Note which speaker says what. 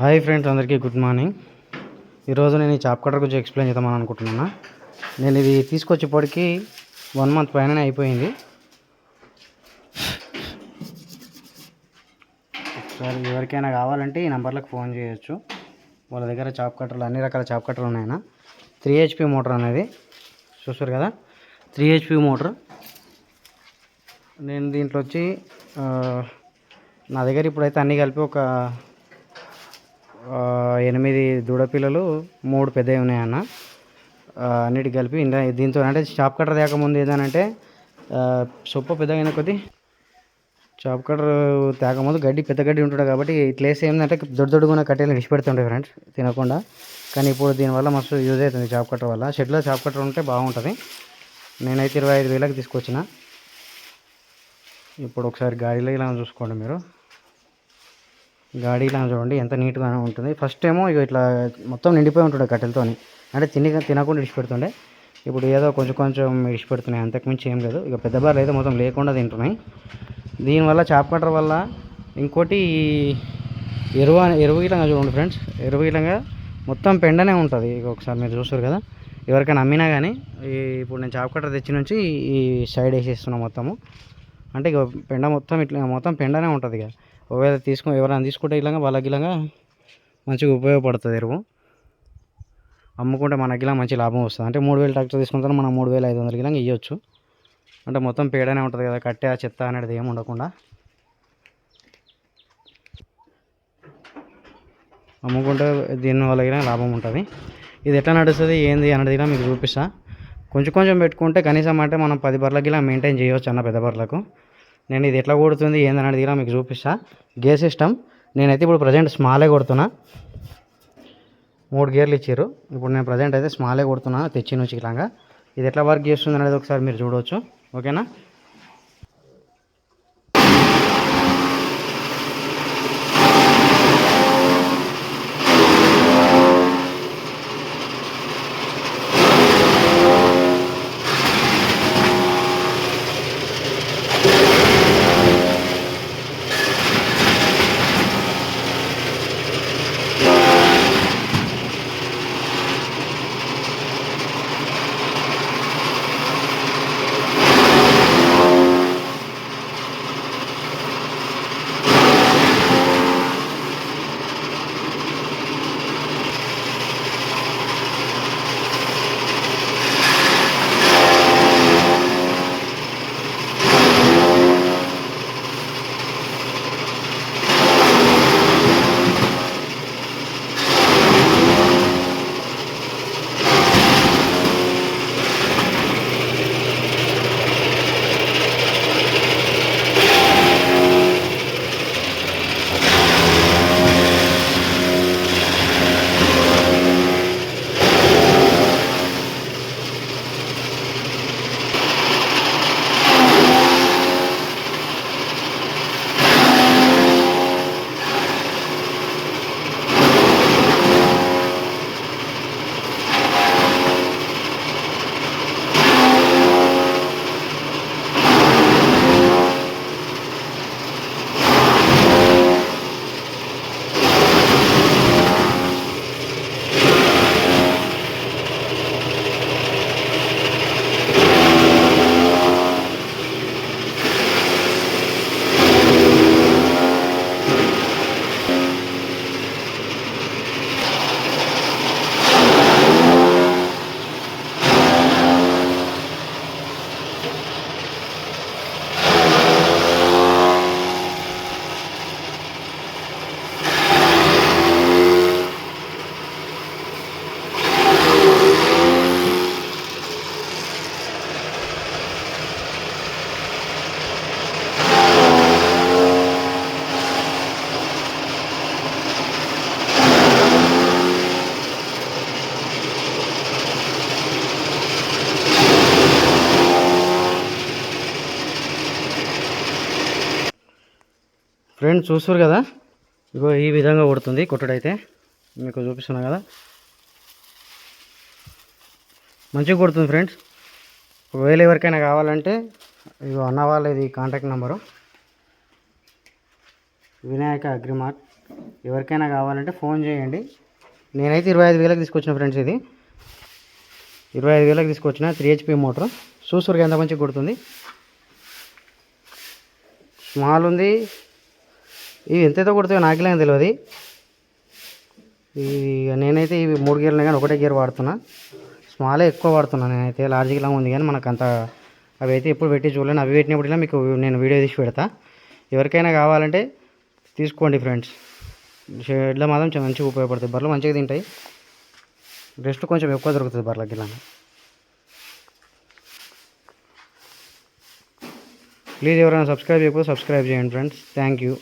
Speaker 1: Hi friends, అందరికీ good morning. ఈరోజు నేను ఈ చాప్ కటర్ గురించి ఎక్స్ప్లెయిన్ చేద్దామని అనుకుంటున్నాను. నేను ఇది తీసుకొచ్చేప్పటికి 1 మంత్ పైననే అయిపోయింది. ఒకసారి ఎవరికైనా కావాలంటే ఈ నెంబర్లకు ఫోన్ చేయొచ్చు. వాళ్ళ దగ్గర చాప్ కట్టర్లు అన్ని రకాల చాప్ కట్టర్లు ఉన్నాయన్న. 3 HP మోటార్ అనేది చూస్తారు కదా, 3 HP మోటార్. నేను దీంట్లో వచ్చి నా దగ్గర ఇప్పుడైతే అన్నీ కలిపి ఒక 8 దూడపిల్లలు 3 పెద్దవి ఉన్నాయన్న. అన్నిటికి కలిపి దీంతో అంటే చాప్ కట్టర్ తేకముందు ఏంటంటే సొప్ప పెద్దగా అయిన కొద్దీ చాప్ కట్టర్ తేకముందు పెద్ద గడ్డి ఉంటుంది కాబట్టి ఇట్లా వేస్తే ఏంటంటే దొడ్డుగా కట్టెలు విడిచిపెడుతుంటాయి ఫ్రెండ్స్ తినకుండా. కానీ ఇప్పుడు దీనివల్ల మస్తు యూజ్ అవుతుంది చాప్ కట్టర్ వల్ల. షెడ్లో చాప్ కట్టర్ ఉంటే బాగుంటుంది. నేనైతే 25,000కి తీసుకొచ్చిన. ఇప్పుడు ఒకసారి గాడిలో ఇలా చూసుకోండి మీరు. గాడి ఇలా చూడండి ఎంత నీట్గా ఉంటుంది. ఫస్ట్ ఏమో ఇట్లా మొత్తం నిండిపోయి ఉంటుండే కట్టెలతో, అంటే తినకుండా ఇడిచిపెడుతుండే. ఇప్పుడు ఏదో కొంచెం ఇడిచిపెడుతున్నాయి, అంతకుమించి ఏం లేదు. ఇక పెద్ద బార్లు అయితే మొత్తం లేకుండా తింటున్నాయి. దీనివల్ల చాప్ కట్టర్ వల్ల ఇంకోటి ఎరువు ఇలాగా చూడండి ఫ్రెండ్స్, ఎరువు ఇలాగా మొత్తం పెండనే ఉంటుంది. ఇక ఒకసారి మీరు చూస్తారు కదా, ఎవరికైనా అమ్మినా కానీ ఇప్పుడు నేను చాప్ కట్టర్ తెచ్చి నుంచి ఈ సైడ్ వేసేస్తున్నాను మొత్తము. అంటే ఇక పెండ మొత్తం ఇట్లా మొత్తం పెండనే ఉంటుంది. ఇక ఒకవేళ ఎవరైనా తీసుకుంటే ఇలాగా వాళ్ళకి ఇలాగా మంచిగా ఉపయోగపడుతుంది ఎరువు. అమ్ముకుంటే మనకి ఇలా మంచి లాభం వస్తుంది. అంటే 3,000 ట్రాక్టర్ తీసుకుంటే మనం 3,500 ఇలాగా ఇవ్వచ్చు. అంటే మొత్తం పేడనే ఉంటుంది కదా, కట్టె చెత్త అనేది ఏమి ఉండకుండా. అమ్ముకుంటే దీనివల్ల ఇలా లాభం ఉంటుంది. ఇది ఎట్లా నడుస్తుంది ఏంది అనేది ఇలా మీకు చూపిస్తా. కొంచెం పెట్టుకుంటే కనీసం అంటే మనం 10 బర్లకి ఇలా మెయింటైన్ చేయవచ్చు అన్న, పెద్ద బర్లకు. నేను ఇది ఎట్లా కొడుతుంది ఏందనేది ఇలా మీకు చూపిస్తా. గేర్ సిస్టమ్ నేనైతే ఇప్పుడు ప్రజెంట్ స్మాలే కొడుతున్నా. 3 గేర్లు ఇచ్చారు. ఇప్పుడు నేను ప్రజెంట్ అయితే స్మాలే కొడుతున్నా తెచ్చి నుంచి ఇలాగా. ఇది ఎట్లా వర్క్ చేస్తుంది అనేది ఒకసారి మీరు చూడవచ్చు. ఓకేనా. ఫ్రెండ్స్ చూస్తారు కదా, ఇగో ఈ విధంగా కొడుతుంది. కొట్టుడైతే మీకు చూపిస్తున్నా కదా, మంచిగా కొడుతుంది ఫ్రెండ్స్. ఒకవేళ ఎవరికైనా కావాలంటే ఇగో అన్న వాళ్ళది కాంటాక్ట్ నెంబరు, వినాయక ఎవరికైనా కావాలంటే ఫోన్ చేయండి. నేనైతే 25,000కి తీసుకొచ్చిన ఫ్రెండ్స్. ఇది 25,000కి తీసుకొచ్చిన 3 HP మోటార్. చూసురుగా ఎంత మంచిగా కొడుతుంది. స్మాల్ ఉంది. ఇవి ఎంతైతే కొడుతాయో నాకులేం తెలియదు. నేనైతే ఇవి 3 గేర్లు కానీ ఒకటే గేర్ వాడుతున్నా. స్మాలే ఎక్కువ వాడుతున్నాను నేనైతే. లార్జ్ గిలా ఉంది కానీ మనకు అంత అవి అయితే ఎప్పుడు పెట్టి చూడలేను. అవి పెట్టినప్పుడు ఇలా మీకు నేను వీడియో తీసి పెడతా. ఎవరికైనా కావాలంటే తీసుకోండి ఫ్రెండ్స్. షెడ్లో మాత్రం మంచిగా ఉపయోగపడుతుంది. బర్రెలు మంచిగా తింటాయి. రెస్ట్ కొంచెం ఎక్కువ దొరుకుతుంది బర్రెలకి ఇలా. ప్లీజ్ ఎవరైనా సబ్స్క్రైబ్ చేయకపోతే సబ్స్క్రైబ్ చేయండి ఫ్రెండ్స్. Thank you.